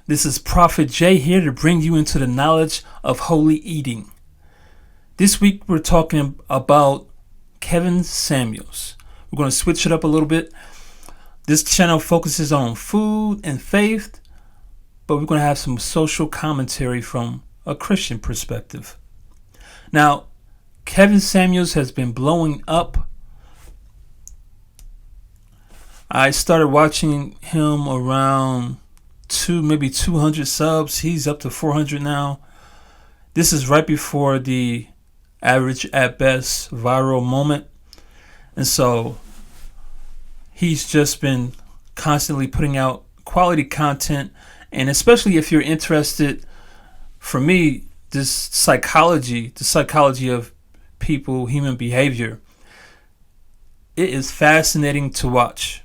This is Prophet Jay here to bring you into the knowledge of holy eating. This week we're talking about Kevin Samuels. We're going to switch it up a little bit. This channel focuses on food and faith, but we're going to have some social commentary from a Christian perspective. Now, Kevin Samuels has been blowing up. I started watching him around maybe 200 subs. He's up to 400 now. This is right before the average at best viral moment. And so he's just been constantly putting out quality content. And especially if you're interested, for me, the psychology of people, human behavior, it is fascinating to watch.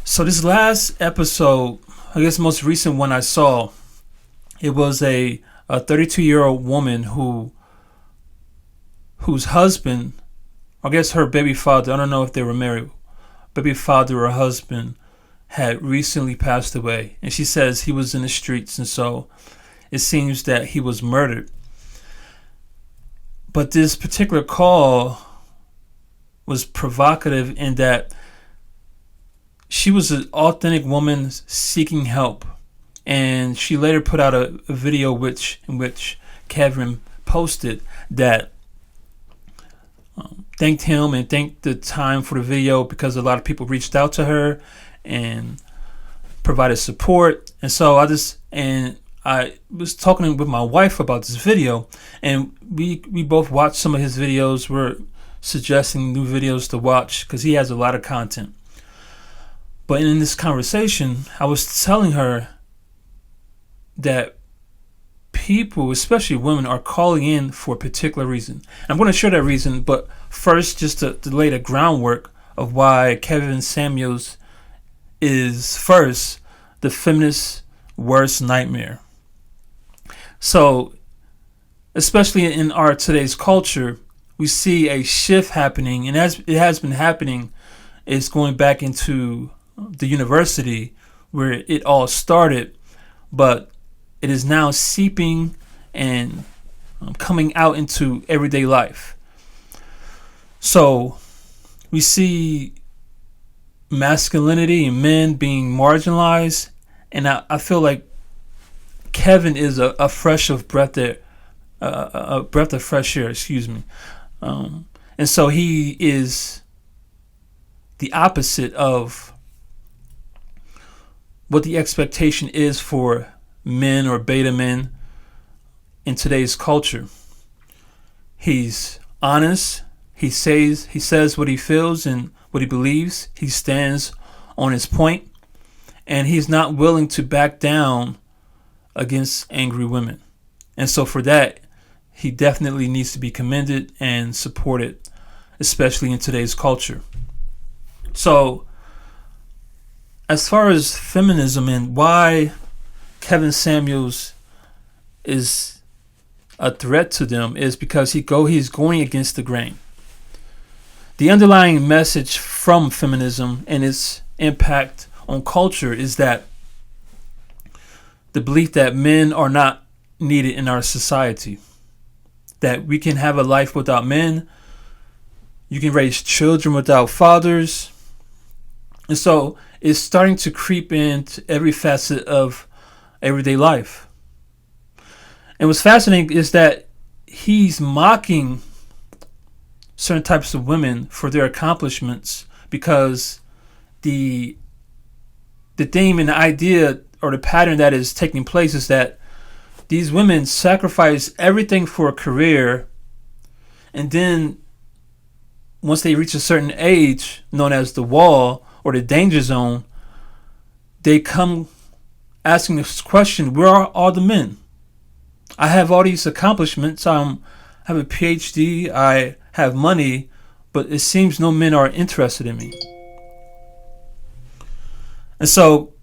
So this last episode, I guess the most recent one I saw, it was a 32-year-old woman whose husband, I guess her baby father, I don't know if they were married, baby father or husband had recently passed away. And she says he was in the streets, and so it seems that he was murdered. But this particular call was provocative in that she was an authentic woman seeking help. And she later put out a video in which Kevin posted that thanked him and thanked the time for the video because a lot of people reached out to her and provided support. And so I was talking with my wife about this video, and we both watched some of his videos. We're suggesting new videos to watch because he has a lot of content. But in this conversation, I was telling her that people, especially women, are calling in for a particular reason. And I'm going to share that reason, but first, just to lay the groundwork of why Kevin Samuels is first the feminist's worst nightmare. So, especially in our today's culture, we see a shift happening, and as it has been happening, it's going back into the university where it all started, but it is now seeping and coming out into everyday life. So we see masculinity and men being marginalized, and I feel like Kevin is a breath of fresh air. And so he is the opposite of what the expectation is for men or beta men in today's culture. He's honest. He says what he feels and what he believes. He stands on his point, and he's not willing to back down against angry women. And so for that, he definitely needs to be commended and supported, especially in today's culture. So as far as feminism and why Kevin Samuels is a threat to them is because he's going against the grain. The underlying message from feminism and its impact on culture is that the belief that men are not needed in our society, that we can have a life without men, you can raise children without fathers. And so it's starting to creep into every facet of everyday life. And what's fascinating is that he's mocking certain types of women for their accomplishments because the theme and the idea or the pattern that is taking place is that these women sacrifice everything for a career, and then once they reach a certain age known as the wall or the danger zone, they come asking this question: where are all the men? I have all these accomplishments. I have a PhD. I have money, but it seems no men are interested in me. And so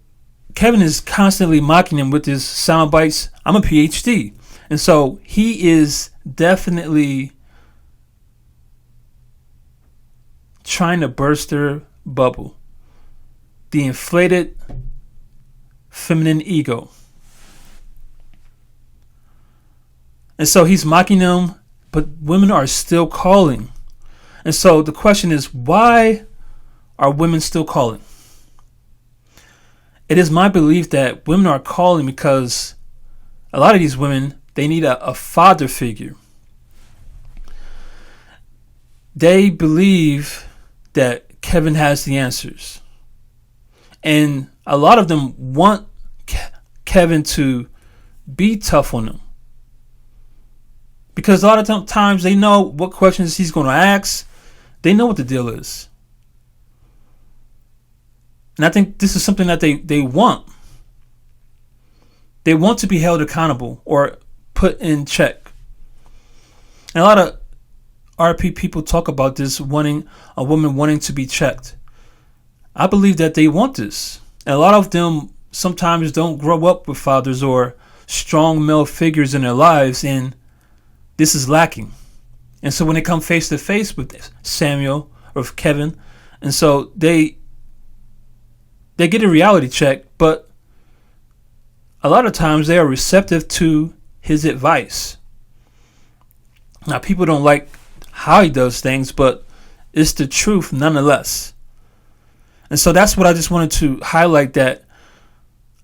Kevin is constantly mocking him with his sound bites. I'm a PhD. And so he is definitely trying to burst their bubble. The inflated feminine ego. And so he's mocking them, but women are still calling. And so the question is, why are women still calling? It is my belief that women are calling because a lot of these women, they need a father figure. They believe that Kevin has the answers. And a lot of them want Kevin to be tough on them. Because a lot of times they know what questions he's going to ask. They know what the deal is. And I think this is something that they want. They want to be held accountable or put in check. And a lot of RP people talk about this, wanting a woman wanting to be checked. I believe that they want this. And a lot of them sometimes don't grow up with fathers or strong male figures in their lives, and this is lacking. And so when they come face to face with Samuel or Kevin, and so they get a reality check, but a lot of times they are receptive to his advice. Now, people don't like how he does things, but it's the truth nonetheless. And so that's what I just wanted to highlight, that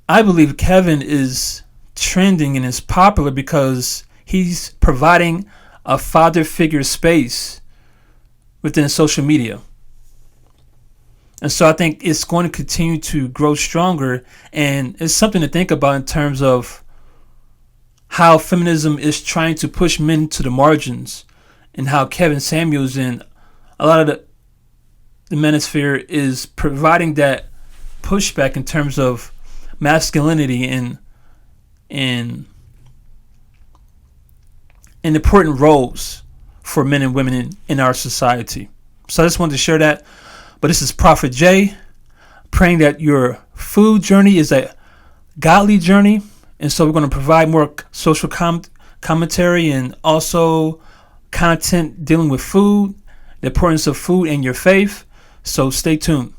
I believe Kevin is trending and is popular because he's providing a father figure space within social media. And so I think it's going to continue to grow stronger, and it's something to think about in terms of how feminism is trying to push men to the margins, and how Kevin Samuels and a lot of the manosphere is providing that pushback in terms of masculinity and important roles for men and women in our society. So I just wanted to share that. But this is Prophet Jay, praying that your food journey is a godly journey. And so we're going to provide more social commentary and also content dealing with food, the importance of food and your faith. So stay tuned.